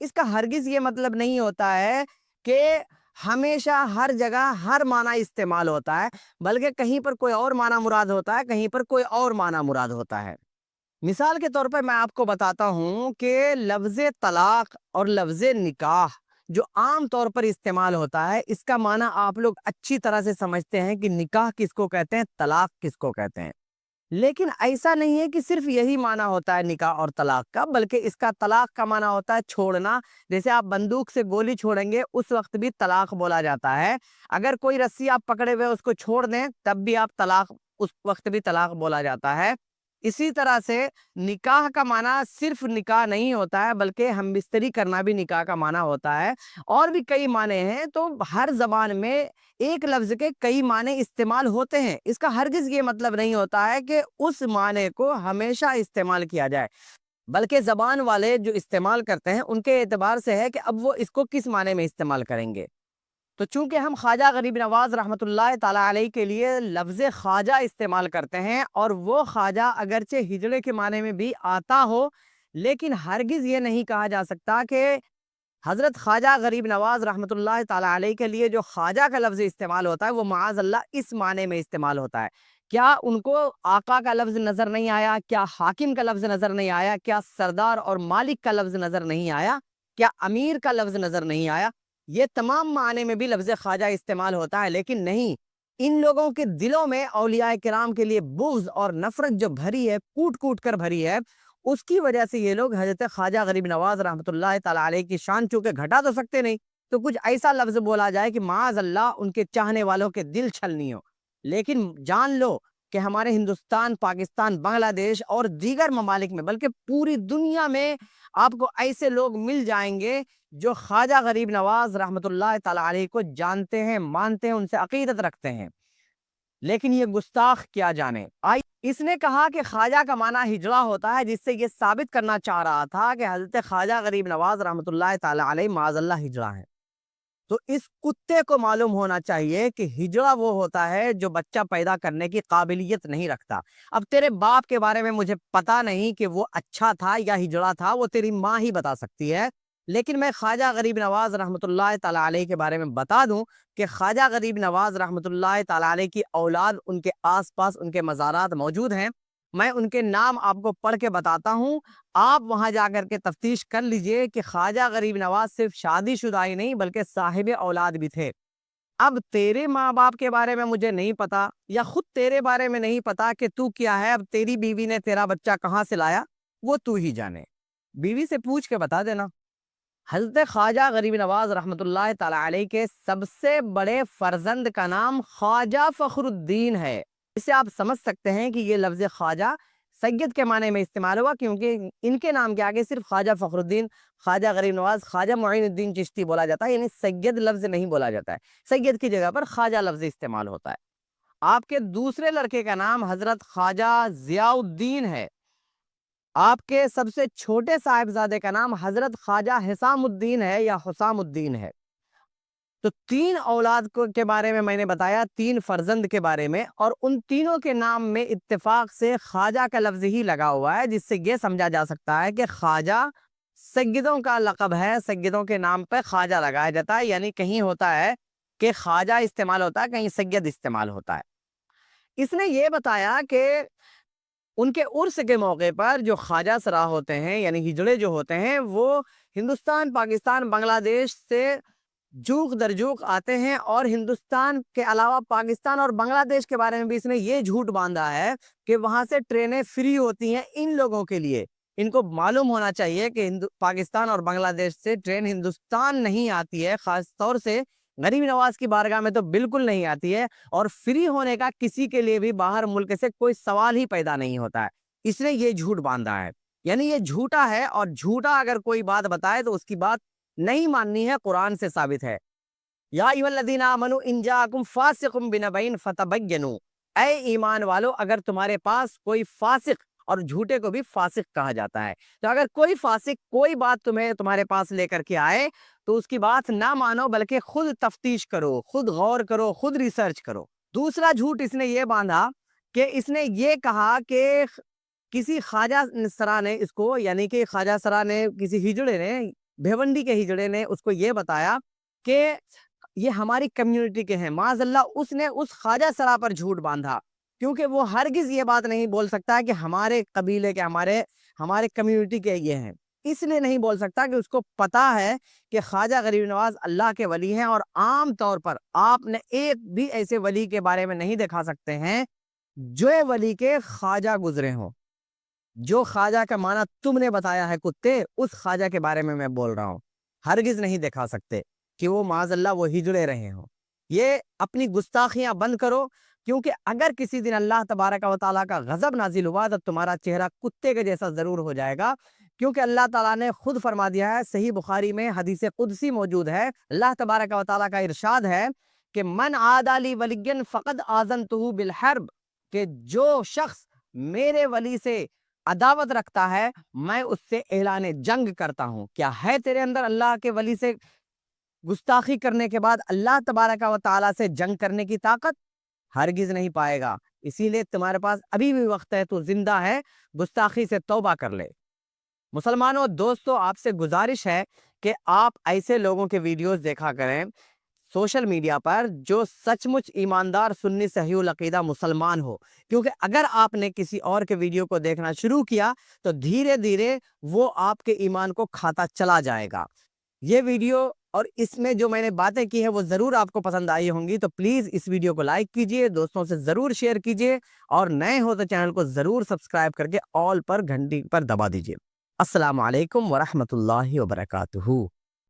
اس کا ہرگز یہ مطلب نہیں ہوتا ہے کہ ہمیشہ ہر جگہ ہر معنی استعمال ہوتا ہے، بلکہ کہیں پر کوئی اور معنی مراد ہوتا ہے، کہیں پر کوئی اور معنی مراد ہوتا ہے۔ مثال کے طور پر میں آپ کو بتاتا ہوں کہ لفظ طلاق اور لفظ نکاح جو عام طور پر استعمال ہوتا ہے، اس کا معنی آپ لوگ اچھی طرح سے سمجھتے ہیں کہ نکاح کس کو کہتے ہیں، طلاق کس کو کہتے ہیں۔ لیکن ایسا نہیں ہے کہ صرف یہی معنی ہوتا ہے نکاح اور طلاق کا، بلکہ اس کا طلاق کا معنی ہوتا ہے چھوڑنا۔ جیسے آپ بندوق سے گولی چھوڑیں گے اس وقت بھی طلاق بولا جاتا ہے۔ اگر کوئی رسی آپ پکڑے ہوئے اس کو چھوڑ دیں تب بھی آپ طلاق، اس وقت بھی طلاق بولا جاتا ہے۔ اسی طرح سے نکاح کا معنی صرف نکاح نہیں ہوتا ہے، بلکہ ہم بستری کرنا بھی نکاح کا معنی ہوتا ہے۔ اور بھی کئی معنی ہیں، تو ہر زبان میں ایک لفظ کے کئی معنی استعمال ہوتے ہیں۔ اس کا ہرگز یہ مطلب نہیں ہوتا ہے کہ اس معنی کو ہمیشہ استعمال کیا جائے، بلکہ زبان والے جو استعمال کرتے ہیں ان کے اعتبار سے ہے کہ اب وہ اس کو کس معنی میں استعمال کریں گے۔ تو چونکہ ہم خواجہ غریب نواز رحمۃ اللہ تعالیٰ علیہ کے لیے لفظ خواجہ استعمال کرتے ہیں، اور وہ خواجہ اگرچہ ہجڑے کے معنی میں بھی آتا ہو، لیکن ہرگز یہ نہیں کہا جا سکتا کہ حضرت خواجہ غریب نواز رحمۃ اللہ تعالیٰ علیہ کے لیے جو خواجہ کا لفظ استعمال ہوتا ہے وہ معاذ اللہ اس معنی میں استعمال ہوتا ہے۔ کیا ان کو آقا کا لفظ نظر نہیں آیا؟ کیا حاکم کا لفظ نظر نہیں آیا؟ کیا سردار اور مالک کا لفظ نظر نہیں آیا؟ کیا امیر کا لفظ نظر نہیں آیا؟ یہ تمام معنی میں بھی لفظ خواجہ استعمال ہوتا ہے، لیکن نہیں، ان لوگوں کے دلوں میں اولیاء کرام کے لیے بغض اور نفرت جو بھری ہے، کوٹ کوٹ کر بھری ہے، اس کی وجہ سے یہ لوگ حضرت خواجہ غریب نواز رحمۃ اللہ تعالیٰ علیہ کی شان چونکہ گھٹا تو سکتے نہیں، تو کچھ ایسا لفظ بولا جائے کہ معاذ اللہ ان کے چاہنے والوں کے دل چھلنی ہو۔ لیکن جان لو کہ ہمارے ہندوستان، پاکستان، بنگلہ دیش اور دیگر ممالک میں، بلکہ پوری دنیا میں آپ کو ایسے لوگ مل جائیں گے جو خواجہ غریب نواز رحمۃ اللہ تعالیٰ علیہ کو جانتے ہیں، مانتے ہیں، ان سے عقیدت رکھتے ہیں، لیکن یہ گستاخ کیا جانے۔ اس نے کہا کہ خواجہ کا معنی ہجڑا ہوتا ہے، جس سے یہ ثابت کرنا چاہ رہا تھا کہ حضرت خواجہ غریب نواز رحمۃ اللہ تعالیٰ علیہ معاذ اللہ ہجڑا ہے۔ تو اس کتے کو معلوم ہونا چاہیے کہ ہجڑا وہ ہوتا ہے جو بچہ پیدا کرنے کی قابلیت نہیں رکھتا۔ اب تیرے باپ کے بارے میں مجھے پتا نہیں کہ وہ اچھا تھا یا ہجڑا تھا، وہ تیری ماں ہی بتا سکتی ہے، لیکن میں خواجہ غریب نواز رحمۃ اللہ تعالیٰ علیہ کے بارے میں بتا دوں کہ خواجہ غریب نواز رحمۃ اللہ تعالیٰ علیہ کی اولاد ان کے آس پاس ان کے مزارات موجود ہیں۔ میں ان کے نام آپ کو پڑھ کے بتاتا ہوں، آپ وہاں جا کر کے تفتیش کر لیجئے کہ خواجہ غریب نواز صرف شادی شدہ ہی نہیں بلکہ صاحب اولاد بھی تھے۔ اب تیرے ماں باپ کے بارے میں مجھے نہیں پتا، یا خود تیرے بارے میں نہیں پتا کہ تو کیا ہے، اب تیری بیوی نے تیرا بچہ کہاں سے لایا وہ تو ہی جانے، بیوی سے پوچھ کے بتا دینا۔ حضرت خواجہ غریب نواز رحمۃ اللہ تعالیٰ علیہ کے سب سے بڑے فرزند کا نام خواجہ فخر الدین ہے۔ اسے آپ سمجھ سکتے ہیں کہ یہ لفظ خواجہ سید کے معنی میں استعمال ہوا، کیونکہ ان کے نام کے آگے صرف خواجہ فخر الدین، خواجہ غریب نواز، خواجہ معین الدین چشتی بولا جاتا ہے، یعنی سید لفظ نہیں بولا جاتا ہے، سید کی جگہ پر خواجہ لفظ استعمال ہوتا ہے۔ آپ کے دوسرے لڑکے کا نام حضرت خواجہ ضیاء الدین ہے۔ آپ کے سب سے چھوٹے صاحبزادے کا نام حضرت خواجہ حسام الدین ہے یا حسام الدین ہے۔ تو تین اولاد کے بارے میں نے بتایا، تین فرزند کے بارے میں، اور ان تینوں کے نام میں اتفاق سے خواجہ کا لفظ ہی لگا ہوا ہے، جس سے یہ سمجھا جا سکتا ہے کہ خواجہ سیدوں کا لقب ہے، سیدوں کے نام پہ خواجہ لگایا جاتا ہے، یعنی کہیں ہوتا ہے کہ خواجہ استعمال ہوتا ہے، کہیں سید استعمال ہوتا ہے۔ اس نے یہ بتایا کہ ان کے عرس کے موقع پر جو خواجہ سرا ہوتے ہیں، یعنی ہجڑے جو ہوتے ہیں، وہ ہندوستان، پاکستان، بنگلہ دیش سے جوک در جوک آتے ہیں، اور ہندوستان کے علاوہ پاکستان اور بنگلہ دیش کے بارے میں بھی اس نے یہ جھوٹ باندھا ہے کہ وہاں سے ٹرینیں فری ہوتی ہیں ان لوگوں کے لیے۔ ان کو معلوم ہونا چاہیے کہ پاکستان اور بنگلہ دیش سے ٹرین ہندوستان نہیں آتی ہے، خاص طور سے غریب نواز کی بارگاہ میں تو بالکل نہیں آتی ہے، اور فری ہونے کا کسی کے لیے بھی باہر ملک سے کوئی سوال ہی پیدا نہیں ہوتا ہے۔ اس نے یہ جھوٹ باندھا ہے، یعنی یہ جھوٹا ہے، اور جھوٹا اگر کوئی بات بتائے تو اس کی بات نہیں ماننی ہے، قرآن سے ثابت ہے۔ یا ایھا الذین آمنوا ان جاءکم فاسق بنبأ فتبینوا، اے ایمان والو، اگر تمہارے پاس کوئی فاسق، اور جھوٹے کو بھی فاسق کہا جاتا ہے، تو اگر کوئی فاسق کوئی بات تمہارے پاس لے کر کے آئے تو اس کی بات نہ مانو، بلکہ خود تفتیش کرو، خود غور کرو، خود ریسرچ کرو۔ دوسرا جھوٹ اس نے یہ باندھا کہ اس نے یہ کہا کہ کسی خواجہ سرا نے اس کو، یعنی کہ خواجہ سرا نے، کسی ہجڑے نے بھیونڈی کے ہجڑے نے اس کو یہ بتایا کہ یہ ہماری کمیونٹی کے ہیں، معاذ اللہ اس نے اس خواجہ سرا پر جھوٹ باندھا، کیونکہ وہ ہرگز یہ بات نہیں بول سکتا کہ ہمارے قبیلے کے ہمارے کمیونٹی کے یہ ہیں، اس لیے نہیں بول سکتا کہ اس کو پتا ہے کہ خواجہ غریب نواز اللہ کے ولی ہیں، اور عام طور پر آپ نے ایک بھی ایسے ولی کے بارے میں نہیں دکھا سکتے ہیں جو ولی کے خواجہ گزرے ہوں۔ جو خواجہ کا معنی تم نے بتایا ہے کتے، اس خواجہ کے بارے میں بول رہا ہوں، ہرگز نہیں دکھا سکتے کہ وہ معاذ اللہ وہ ہجڑے رہے ہوں۔ یہ اپنی گستاخیاں بند کرو، کیونکہ اگر کسی دن اللہ تبارک و تعالیٰ کا غضب نازل ہوا تو تمہارا چہرہ کتے کے جیسا ضرور ہو جائے گا، کیونکہ اللہ تعالیٰ نے خود فرما دیا ہے، صحیح بخاری میں حدیث قدسی موجود ہے، اللہ تبارک و تعالیٰ کا ارشاد ہے کہ من عادی لی ولی فقد آذنتہ بالحرب، کہ جو شخص میرے ولی سے عداوت رکھتا ہے میں اس سے اعلان جنگ کرتا ہوں۔ کیا ہے تیرے اندر اللہ کے ولی سے گستاخی کرنے کے بعد اللہ تبارک و تعالیٰ سے جنگ کرنے کی طاقت؟ ہرگز نہیں پائے گا۔ اسی لیے تمہارے پاس ابھی بھی وقت ہے، تو زندہ ہے، گستاخی سے توبہ کر لے۔ مسلمانوں دوستو، آپ سے گزارش ہے کہ آپ ایسے لوگوں کے ویڈیوز دیکھا کریں سوشل میڈیا پر جو سچ مچ ایماندار سنی صحیح العقیدہ مسلمان ہو، کیونکہ اگر آپ نے کسی اور کے ویڈیو کو دیکھنا شروع کیا تو دھیرے دھیرے وہ آپ کے ایمان کو کھاتا چلا جائے گا۔ یہ ویڈیو اور اس میں جو میں نے باتیں کی ہیں وہ ضرور آپ کو پسند آئی ہوں گی، تو پلیز اس ویڈیو کو لائک کیجئے، دوستوں سے ضرور شیئر کیجئے، اور نئے ہو تو چینل کو ضرور سبسکرائب کر کے آل پر گھنٹی پر دبا دیجئے۔ السلام علیکم ورحمۃ اللہ وبرکاتہ۔